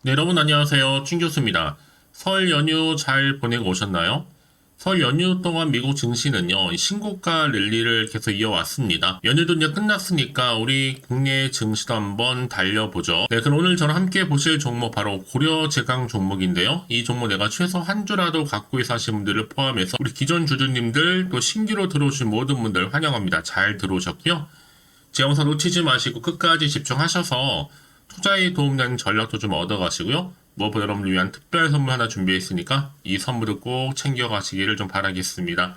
네, 여러분 안녕하세요. 춘 교수입니다. 설 연휴 잘 보내고 오셨나요? 설 연휴 동안 미국 증시는요, 신고가 랠리를 계속 이어왔습니다. 연휴도 이제 끝났으니까 우리 국내 증시도 한번 달려보죠. 네, 그럼 오늘 저랑 함께 보실 종목 바로 고려제강 종목인데요. 이 종목 내가 최소 한 주라도 갖고 있어 하신 분들을 포함해서 우리 기존 주주님들 또 신규로 들어오신 모든 분들 환영합니다. 잘 들어오셨고요. 제 영상 놓치지 마시고 끝까지 집중하셔서 투자에 도움되는 전략도 좀 얻어가시고요. 무엇보다 여러분을 위한 특별 선물 하나 준비했으니까 이 선물을 꼭 챙겨가시기를 좀 바라겠습니다.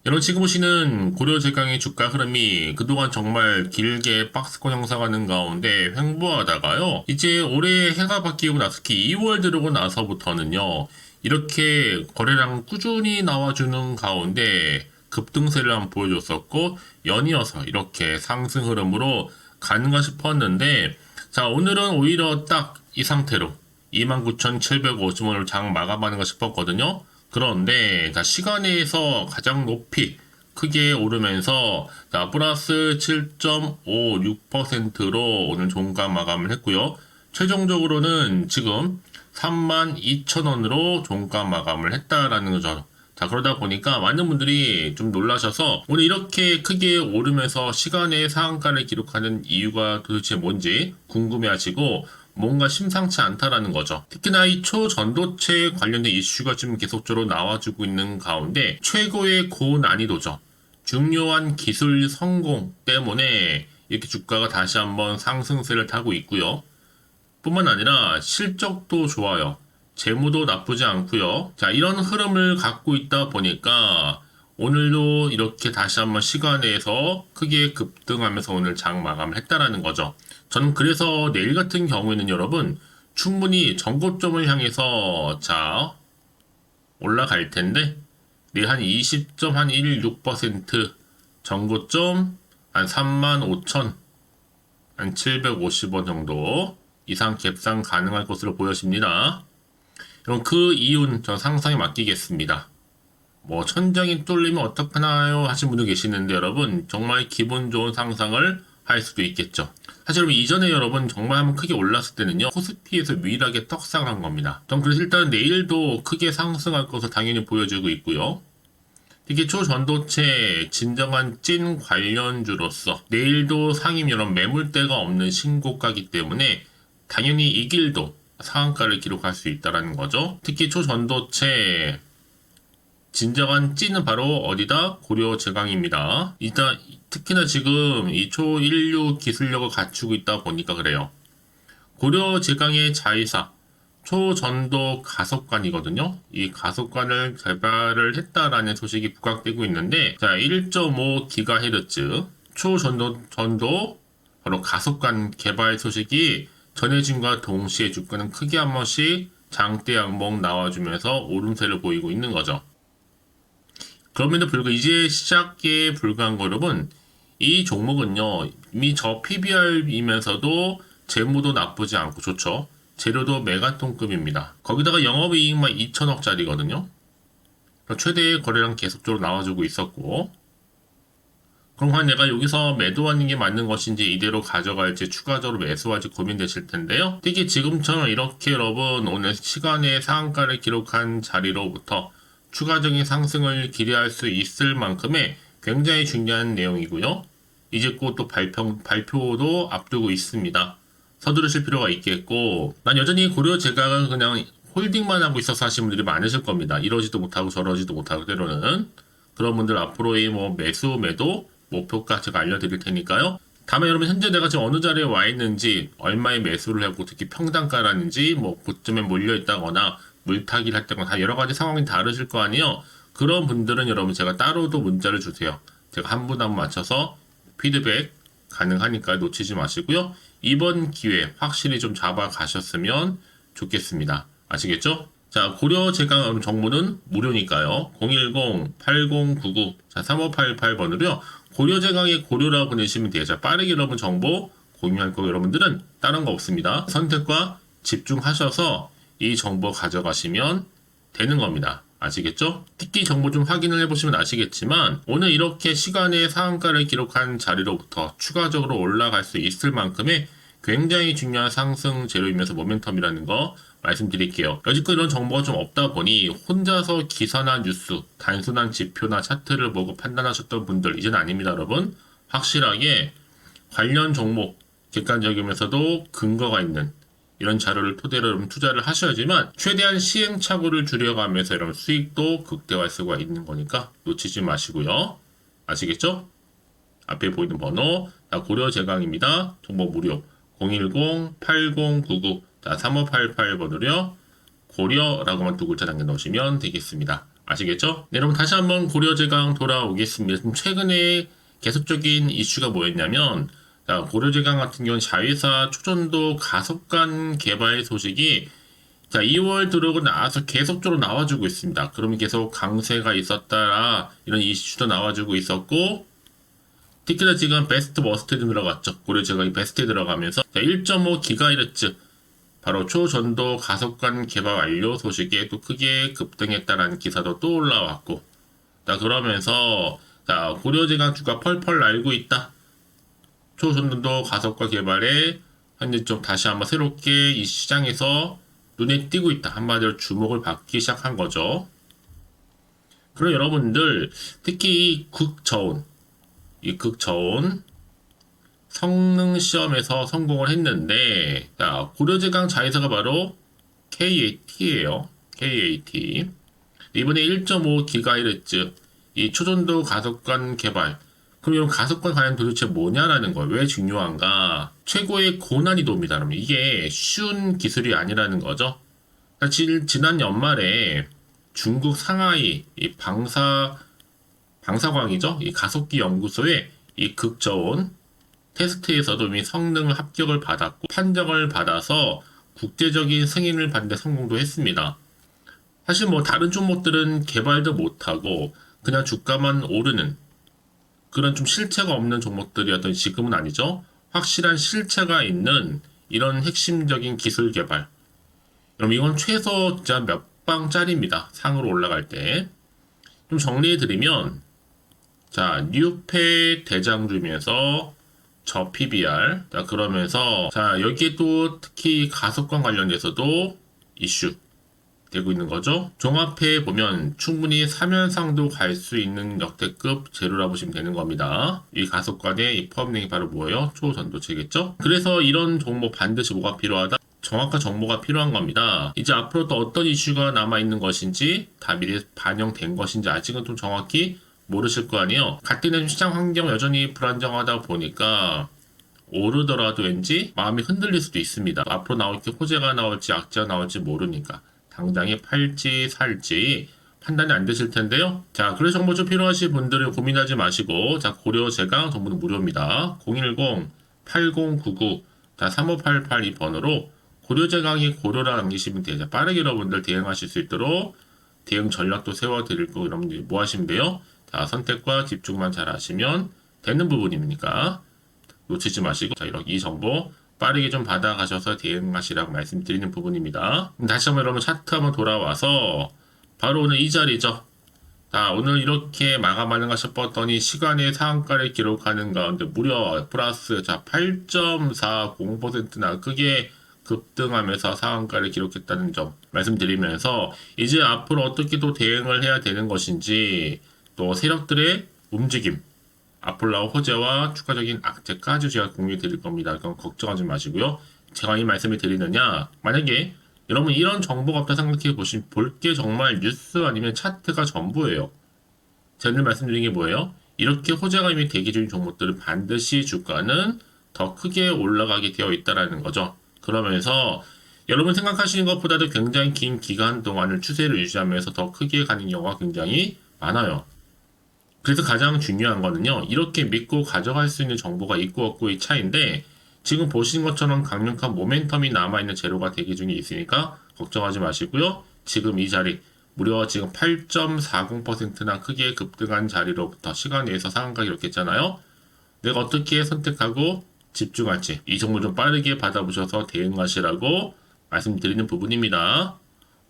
여러분 지금 보시는 고려제강의 주가 흐름이 그동안 정말 길게 박스권 형성하는 가운데 횡보하다가요. 이제 올해 해가 바뀌고 나서 특히 2월 들어오고 나서부터는요. 이렇게 거래량 꾸준히 나와주는 가운데 급등세를 한번 보여줬었고 연이어서 이렇게 상승 흐름으로 가는가 싶었는데 자, 오늘은 오히려 딱 이 상태로 29,750원을 장 마감하는가 싶었거든요. 그런데 자, 시간에서 가장 높이 크게 오르면서 자, 플러스 7.56%로 오늘 종가 마감을 했고요. 최종적으로는 지금 32,000원으로 종가 마감을 했다라는 거죠. 자, 그러다 보니까 많은 분들이 좀 놀라셔서 오늘 이렇게 크게 오르면서 시간의 상한가를 기록하는 이유가 도대체 뭔지 궁금해 하시고 뭔가 심상치 않다라는 거죠. 특히나 이 초전도체 관련된 이슈가 지금 계속적으로 나와주고 있는 가운데 최고의 고난이도죠. 중요한 기술 성공 때문에 이렇게 주가가 다시 한번 상승세를 타고 있고요. 뿐만 아니라 실적도 좋아요. 재무도 나쁘지 않고요. 자, 이런 흐름을 갖고 있다 보니까 오늘도 이렇게 다시 한번 시간에서 크게 급등하면서 오늘 장 마감을 했다라는 거죠. 저는 그래서 내일 같은 경우에는 여러분 충분히 전고점을 향해서 자 올라갈 텐데 내일 한 20.16% 전고점 한 35,000 한 750원 정도 이상 갭상 가능할 것으로 보여집니다. 그럼 그 이유는 저 상상에 맡기겠습니다. 뭐 천장이 뚫리면 어떡하나요 하신 분도 계시는데 여러분 정말 기분 좋은 상상을 할 수도 있겠죠. 사실 여러분 이전에 여러분 정말 한번 크게 올랐을 때는요 코스피에서 유일하게 떡상한 겁니다. 전 그래서 일단 내일도 크게 상승할 것으로 당연히 보여지고 있고요. 특히 초전도체 진정한 찐 관련주로서 내일도 상임 이런 매물대가 없는 신고가이기 때문에 당연히 이 길도 상한가를 기록할 수 있다는 거죠. 특히 초전도체 진정한 찐은 바로 어디다? 고려제강입니다. 일단 특히나 지금 이 초인류 기술력을 갖추고 있다 보니까 그래요. 고려제강의 자회사 초전도 가속관이거든요. 이 가속관을 개발을 했다라는 소식이 부각되고 있는데 자 1.5GHz 초전도 바로 가속관 개발 소식이 전해진과 동시에 주가는 크게 한 번씩 장대 양봉 나와주면서 오름세를 보이고 있는 거죠. 그럼에도 불구하고 이제 시작에 불과한 거 여러분 이 종목은요 이미 저 PBR이면서도 재무도 나쁘지 않고 좋죠. 재료도 메가톤급입니다. 거기다가 영업이익만 2천억짜리거든요. 최대의 거래량 계속적으로 나와주고 있었고 그럼 과연 내가 여기서 매도하는 게 맞는 것인지 이대로 가져갈지 추가적으로 매수할지 고민되실 텐데요. 특히 지금처럼 이렇게 여러분 오늘 시간의 상한가를 기록한 자리로부터 추가적인 상승을 기대할 수 있을 만큼의 굉장히 중요한 내용이고요. 이제 곧 또 발표도 앞두고 있습니다. 서두르실 필요가 있겠고 난 여전히 고려제강은 그냥 홀딩만 하고 있어서 하시는 분들이 많으실 겁니다. 이러지도 못하고 저러지도 못하고 때로는 그런 분들 앞으로의 뭐 매수 매도 목표가 제가 알려드릴 테니까요. 다음에 여러분 현재 내가 지금 어느 자리에 와 있는지 얼마에 매수를 하고 특히 평단가라는지 뭐 고점에 몰려 있다거나 물타기를 했다거나 다 여러 가지 상황이 다르실 거 아니에요. 그런 분들은 여러분 제가 따로도 문자를 주세요. 제가 한 분 한 분 맞춰서 피드백 가능하니까 놓치지 마시고요. 이번 기회 확실히 좀 잡아 가셨으면 좋겠습니다. 아시겠죠? 자, 고려제강 정보는 무료니까요. 010-8099 3588번으로요. 고려제강의 고려라고 보내시면 돼요. 자, 빠르게 여러분 정보 공유할 거고 여러분들은 다른 거 없습니다. 선택과 집중하셔서 이 정보 가져가시면 되는 겁니다. 아시겠죠? 특히 정보 좀 확인을 해보시면 아시겠지만 오늘 이렇게 시간의 상한가를 기록한 자리로부터 추가적으로 올라갈 수 있을 만큼의 굉장히 중요한 상승 재료이면서 모멘텀이라는 거 말씀드릴게요. 여지껏 이런 정보가 좀 없다 보니 혼자서 기사나 뉴스, 단순한 지표나 차트를 보고 판단하셨던 분들 이제는 아닙니다, 여러분. 확실하게 관련 종목, 객관적이면서도 근거가 있는 이런 자료를 토대로 여러분 투자를 하셔야지만 최대한 시행착오를 줄여가면서 여러분 수익도 극대화할 수가 있는 거니까 놓치지 마시고요. 아시겠죠? 앞에 보이는 번호 고려 제강입니다. 정보 무료 010-8099-3588번호로요. 고려라고만 두 글자 남겨 놓으시면 되겠습니다. 아시겠죠? 네, 여러분 다시 한번 고려 제강 돌아오겠습니다. 최근에 계속적인 이슈가 뭐였냐면 고려제강 같은 경우는 자회사 초전도 가속관 개발 소식이 2월 들어오고 나서 계속적으로 나와주고 있습니다. 그러면 계속 강세가 있었다라 이런 이슈도 나와주고 있었고 특히나 지금 베스트 머스트에 들어갔죠. 고려제강이 베스트에 들어가면서 1.5GHz 바로 초전도 가속관 개발 완료 소식에 또 크게 급등했다라는 기사도 또 올라왔고 그러면서 고려제강 주가 펄펄 날고 있다. 초전도 가속과 개발에 현재 좀 다시 한번 새롭게 이 시장에서 눈에 띄고 있다. 한마디로 주목을 받기 시작한 거죠. 그럼 여러분들 특히 이 극저온 성능 시험에서 성공을 했는데 고려제강 자회사가 바로 KAT예요. KAT. 이번에 1.5GHz 이 초전도 가속관 개발. 그럼 이런 가속관 과연 도대체 뭐냐라는 거예요. 왜 중요한가? 최고의 고난이도입니다. 그러면 이게 쉬운 기술이 아니라는 거죠. 지난 연말에 중국 상하이 이 방사광이죠. 이 가속기 연구소의 이 극저온 테스트에서도 이미 성능을 합격을 받았고 판정을 받아서 국제적인 승인을 받는 데 성공도 했습니다. 사실 뭐 다른 종목들은 개발도 못하고 그냥 주가만 오르는 그런 좀 실체가 없는 종목들이었던 지금은 아니죠. 확실한 실체가 있는 이런 핵심적인 기술 개발. 그럼 이건 최소 진짜 몇 방짜리입니다. 상으로 올라갈 때. 좀 정리해드리면 뉴페 대장 중에서 저 PBR. 그러면서 여기에 또 특히 가속관 관련해서도 이슈 되고 있는 거죠. 종합해 보면 충분히 3연상도 갈 수 있는 역대급 재료라 보시면 되는 겁니다. 이 가속관의 이 포함량이 바로 뭐예요? 초전도체겠죠? 그래서 이런 종목 반드시 뭐가 필요하다? 정확한 정보가 필요한 겁니다. 이제 앞으로 또 어떤 이슈가 남아있는 것인지 다 미리 반영된 것인지 아직은 좀 정확히 모르실 거 아니에요. 같은 시장 환경 여전히 불안정하다 보니까 오르더라도 왠지 마음이 흔들릴 수도 있습니다. 앞으로 나올 게 호재가 나올지 악재가 나올지 모르니까 당장에 팔지 살지 판단이 안 되실 텐데요. 그래서 정보 좀 필요하신 분들은 고민하지 마시고 고려 제강 정보는 무료입니다. 010-8099-3588 이 번호로 고려 제강이 고려라 남기시면 돼요. 빠르게 여러분들 대응하실 수 있도록 대응 전략도 세워드릴 거고 여러분들이 뭐 하시면 돼요? 선택과 집중만 잘 하시면 되는 부분이니까 놓치지 마시고 이 정보 빠르게 좀 받아가셔서 대응하시라고 말씀드리는 부분입니다. 다시 한번 여러분 차트 한번 돌아와서 바로 오늘 이 자리죠. 오늘 이렇게 마감하는가 싶었더니 시간의 상한가를 기록하는 가운데 무려 플러스 8.40%나 크게 급등하면서 상한가를 기록했다는 점 말씀드리면서 이제 앞으로 어떻게 또 대응을 해야 되는 것인지 또 세력들의 움직임 앞으로 나올 호재와 추가적인 악재까지 제가 공유해 드릴 겁니다. 그럼 걱정하지 마시고요. 제가 이 말씀을 드리느냐 만약에 여러분 이런 정보가 없다 생각해 보시면 볼 게 정말 뉴스 아니면 차트가 전부예요. 제가 늘 말씀드린 게 뭐예요? 이렇게 호재가 이미 대기 중인 종목들은 반드시 주가는 더 크게 올라가게 되어 있다는 거죠. 그러면서 여러분 생각하시는 것보다도 굉장히 긴 기간 동안을 추세를 유지하면서 더 크게 가는 경우가 굉장히 많아요. 그래서 가장 중요한 거는요. 이렇게 믿고 가져갈 수 있는 정보가 있고 없고의 차이인데 지금 보신 것처럼 강력한 모멘텀이 남아있는 재료가 대기 중에 있으니까 걱정하지 마시고요. 지금 이 자리 무려 지금 8.40%나 크게 급등한 자리로부터 시간 내에서 상한가 기록했잖아요. 내가 어떻게 선택하고 집중할지 이 정보 좀 빠르게 받아보셔서 대응하시라고 말씀드리는 부분입니다.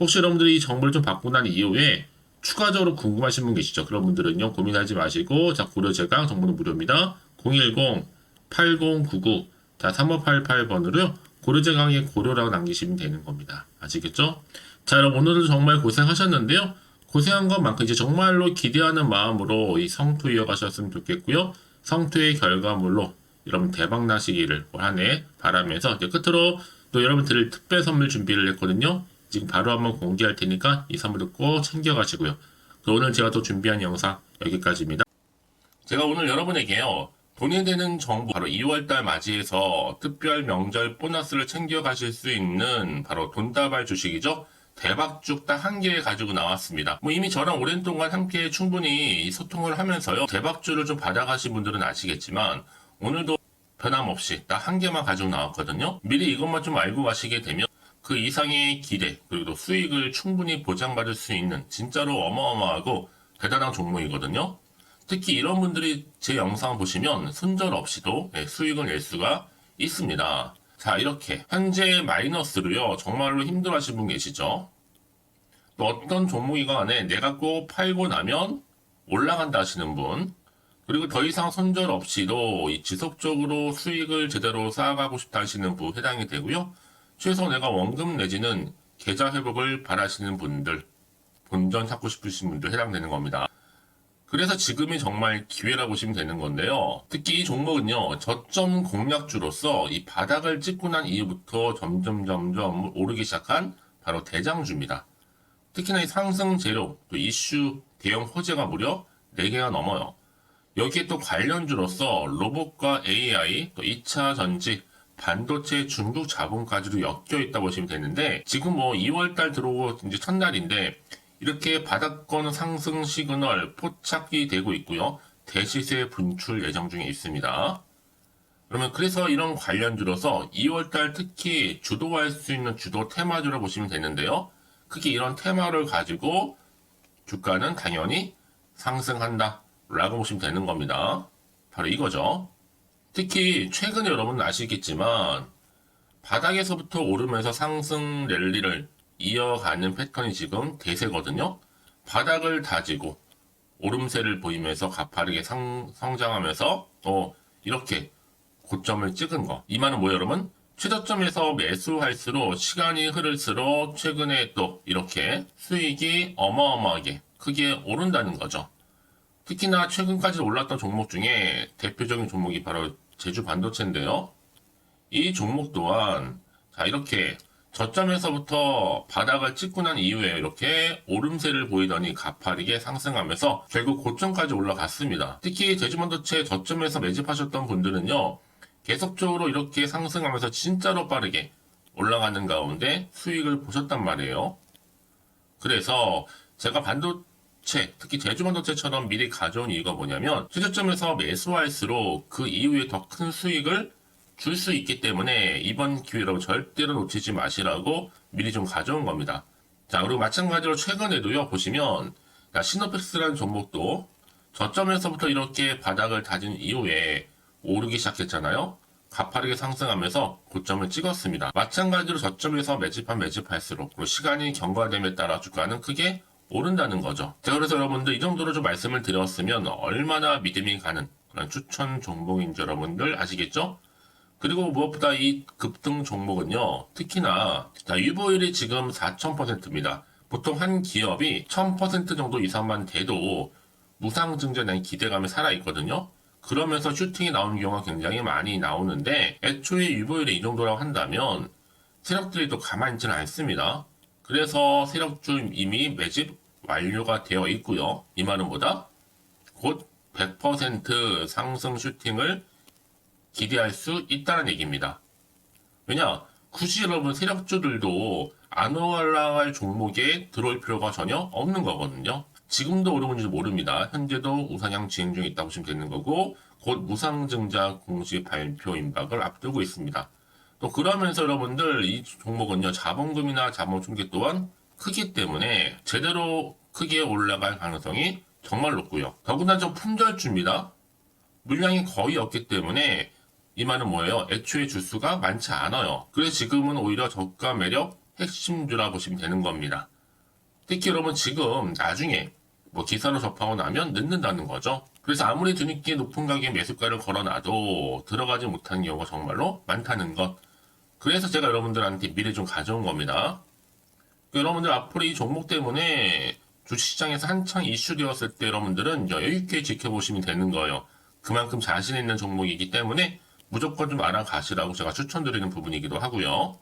혹시 여러분들이 이 정보를 좀 받고 난 이후에 추가적으로 궁금하신 분 계시죠? 그런 분들은요 고민하지 마시고 고려 제강 정보는 무료입니다. 010-8099 자, 3588번으로요. 고려제 강의 고려라고 남기시면 되는 겁니다. 아시겠죠? 자, 여러분 오늘도 정말 고생하셨는데요. 고생한 것만큼 이제 정말로 기대하는 마음으로 이 성투 이어가셨으면 좋겠고요. 성투의 결과물로 여러분 대박 나시기를 올 한 해 바라면서 이제 끝으로 또 여러분 드릴 특별 선물 준비를 했거든요. 지금 바로 한번 공개할 테니까 이 선물도 꼭 챙겨가시고요. 오늘 제가 또 준비한 영상 여기까지입니다. 제가 오늘 여러분에게요. 돈이 되는 정보 바로 2월달 맞이해서 특별 명절 보너스를 챙겨가실 수 있는 바로 돈다발 주식이죠. 대박죽 딱 한 개 가지고 나왔습니다. 뭐 이미 저랑 오랜 동안 함께 충분히 소통을 하면서요. 대박주를 좀 받아가신 분들은 아시겠지만 오늘도 변함없이 딱 한 개만 가지고 나왔거든요. 미리 이것만 좀 알고 가시게 되면 그 이상의 기대 그리고 또 수익을 충분히 보장받을 수 있는 진짜로 어마어마하고 대단한 종목이거든요. 특히 이런 분들이 제 영상 보시면 손절 없이도 수익을 낼 수가 있습니다. 자, 이렇게 현재 마이너스로요. 정말로 힘들어하시는 분 계시죠? 또 어떤 종목이건 간에 내가 꼭 팔고 나면 올라간다 하시는 분, 그리고 더 이상 손절 없이도 지속적으로 수익을 제대로 쌓아가고 싶다 하시는 분 해당이 되고요. 최소 내가 원금 내지는 계좌 회복을 바라시는 분들, 본전 찾고 싶으신 분들 해당되는 겁니다. 그래서 지금이 정말 기회라고 보시면 되는 건데요. 특히 이 종목은요, 저점 공략주로서 이 바닥을 찍고 난 이후부터 점점 오르기 시작한 바로 대장주입니다. 특히나 이 상승 재료, 또 이슈, 대형 호재가 무려 4개가 넘어요. 여기에 또 관련주로서 로봇과 AI, 또 2차 전지, 반도체 중국 자본까지도 엮여 있다 보시면 되는데, 지금 뭐 2월달 들어오고 이제 첫날인데, 이렇게 바닥권 상승 시그널 포착이 되고 있고요. 대시세 분출 예정 중에 있습니다. 그러면 그래서 이런 관련주로서 2월달 특히 주도할 수 있는 주도 테마주로 보시면 되는데요. 크게 이런 테마를 가지고 주가는 당연히 상승한다 라고 보시면 되는 겁니다. 바로 이거죠. 특히 최근에 여러분은 아시겠지만 바닥에서부터 오르면서 상승 랠리를 이어가는 패턴이 지금 대세거든요. 바닥을 다지고 오름세를 보이면서 가파르게 성장하면서 또 이렇게 고점을 찍은 거. 이 말은 뭐예요, 여러분? 최저점에서 매수할수록 시간이 흐를수록 최근에 또 이렇게 수익이 어마어마하게 크게 오른다는 거죠. 특히나 최근까지 올랐던 종목 중에 대표적인 종목이 바로 제주 반도체인데요. 이 종목 또한 자 이렇게 저점에서부터 바닥을 찍고 난 이후에 이렇게 오름세를 보이더니 가파르게 상승하면서 결국 고점까지 올라갔습니다. 특히 제주반도체 저점에서 매집하셨던 분들은요. 계속적으로 이렇게 상승하면서 진짜로 빠르게 올라가는 가운데 수익을 보셨단 말이에요. 그래서 제가 반도체, 특히 제주반도체처럼 미리 가져온 이유가 뭐냐면 최저점에서 매수할수록 그 이후에 더 큰 수익을 줄 수 있기 때문에 이번 기회로 절대로 놓치지 마시라고 미리 좀 가져온 겁니다. 자, 그리고 마찬가지로 최근에도요, 보시면, 시노펙스라는 종목도 저점에서부터 이렇게 바닥을 다진 이후에 오르기 시작했잖아요. 가파르게 상승하면서 고점을 찍었습니다. 마찬가지로 저점에서 매집할수록 그리고 시간이 경과됨에 따라 주가는 크게 오른다는 거죠. 자, 그래서 여러분들 이 정도로 좀 말씀을 드렸으면 얼마나 믿음이 가는 그런 추천 종목인지 여러분들 아시겠죠? 그리고 무엇보다 이 급등 종목은요, 특히나, 유보율이 지금 4000%입니다. 보통 한 기업이 1000% 정도 이상만 돼도 무상증자에 대한 기대감이 살아있거든요. 그러면서 슈팅이 나오는 경우가 굉장히 많이 나오는데, 애초에 유보율이 이 정도라고 한다면, 세력들이 또 가만히 있지는 않습니다. 그래서 세력주 이미 매집 완료가 되어 있고요. 이 말은 뭐다? 곧 100% 상승 슈팅을 기대할 수 있다는 얘기입니다. 왜냐? 굳이 여러분 세력주들도 안 올라갈 종목에 들어올 필요가 전혀 없는 거거든요. 지금도 오르는지 모릅니다. 현재도 우상향 진행 중에 있다고 보시면 되는 거고 곧 무상증자 공시 발표 임박을 앞두고 있습니다. 또 그러면서 여러분들 이 종목은요. 자본금이나 자본 충격 또한 크기 때문에 제대로 크게 올라갈 가능성이 정말 높고요. 더구나 좀 품절주입니다. 물량이 거의 없기 때문에 이 말은 뭐예요? 애초에 주수가 많지 않아요. 그래서 지금은 오히려 저가 매력 핵심주라 보시면 되는 겁니다. 특히 여러분 지금 나중에 뭐 기사로 접하고 나면 늦는다는 거죠. 그래서 아무리 뒤늦게 높은 가격의 매수가를 걸어놔도 들어가지 못하는 경우가 정말로 많다는 것. 그래서 제가 여러분들한테 미리 좀 가져온 겁니다. 여러분들 앞으로 이 종목 때문에 주식시장에서 한창 이슈되었을 때 여러분들은 여유있게 지켜보시면 되는 거예요. 그만큼 자신 있는 종목이기 때문에 무조건 좀 알아가시라고 제가 추천드리는 부분이기도 하고요.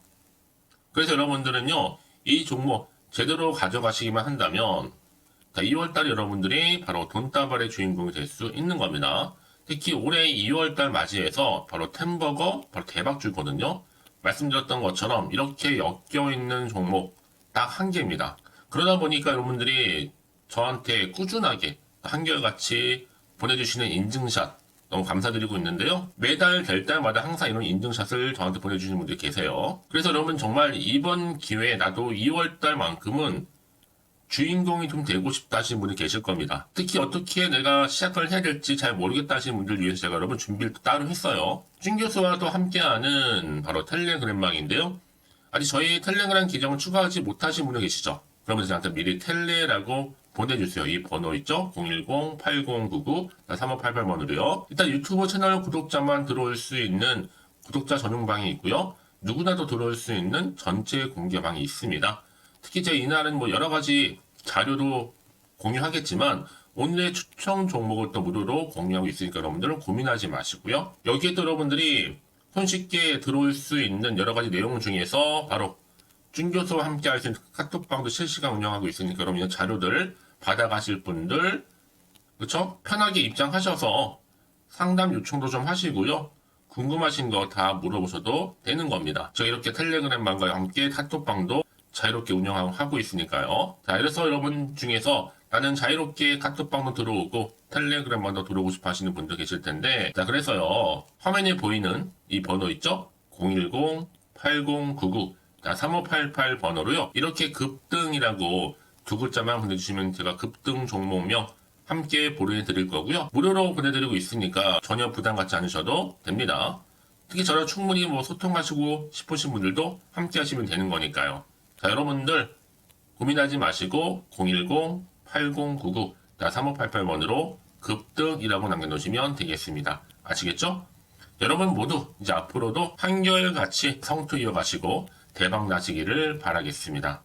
그래서 여러분들은요, 이 종목 제대로 가져가시기만 한다면 2월달에 여러분들이 바로 돈다발의 주인공이 될 수 있는 겁니다. 특히 올해 2월달 맞이해서 바로 템버거 바로 대박주거든요. 말씀드렸던 것처럼 이렇게 엮여있는 종목 딱 한 개입니다. 그러다 보니까 여러분들이 저한테 꾸준하게 한결같이 보내주시는 인증샷 너무 감사드리고 있는데요. 매달 될 때마다 항상 이런 인증샷을 저한테 보내주시는 분들이 계세요. 그래서 여러분 정말 이번 기회에 나도 2월달만큼은 주인공이 좀 되고 싶다 하시는 분이 계실 겁니다. 특히 어떻게 내가 시작을 해야 될지 잘 모르겠다 하시는 분들 위해서 제가 여러분 준비를 따로 했어요. 준 교수와도 함께하는 바로 텔레그램방인데요. 아직 저희 텔레그램 계정을 추가하지 못하신 분이 계시죠? 그러면 저한테 미리 텔레라고 보내주세요. 이 번호 있죠? 010-8099-3588번으로요. 일단 유튜브 채널 구독자만 들어올 수 있는 구독자 전용방이 있고요. 누구나도 들어올 수 있는 전체 공개방이 있습니다. 특히 제가 이날은 뭐 여러 가지 자료도 공유하겠지만 오늘의 추천 종목을 또 무료로 공유하고 있으니까 여러분들은 고민하지 마시고요. 여기에 또 여러분들이 손쉽게 들어올 수 있는 여러 가지 내용 중에서 바로 준교수와 함께 할 수 있는 카톡방도 실시간 운영하고 있으니까 여러분 자료들 받아가실 분들 그렇죠? 편하게 입장하셔서 상담 요청도 좀 하시고요. 궁금하신 거 다 물어보셔도 되는 겁니다. 저 이렇게 텔레그램방과 함께 카톡방도 자유롭게 운영하고 있으니까요. 자, 그래서 여러분 중에서 나는 자유롭게 카톡방도 들어오고 텔레그램방도 들어오고 싶어 하시는 분들 계실 텐데, 자, 그래서요, 화면에 보이는 이 번호 있죠? 010-8099-3588 번호로요, 이렇게 급등이라고 두 글자만 보내주시면 제가 급등 종목명 함께 보내드릴 거고요. 무료로 보내드리고 있으니까 전혀 부담 갖지 않으셔도 됩니다. 특히 저랑 충분히 뭐 소통하시고 싶으신 분들도 함께 하시면 되는 거니까요. 자, 여러분들 고민하지 마시고 010-8099-3588번으로 급등이라고 남겨놓으시면 되겠습니다. 아시겠죠? 여러분 모두 이제 앞으로도 한결같이 성투 이어가시고 대박 나시기를 바라겠습니다.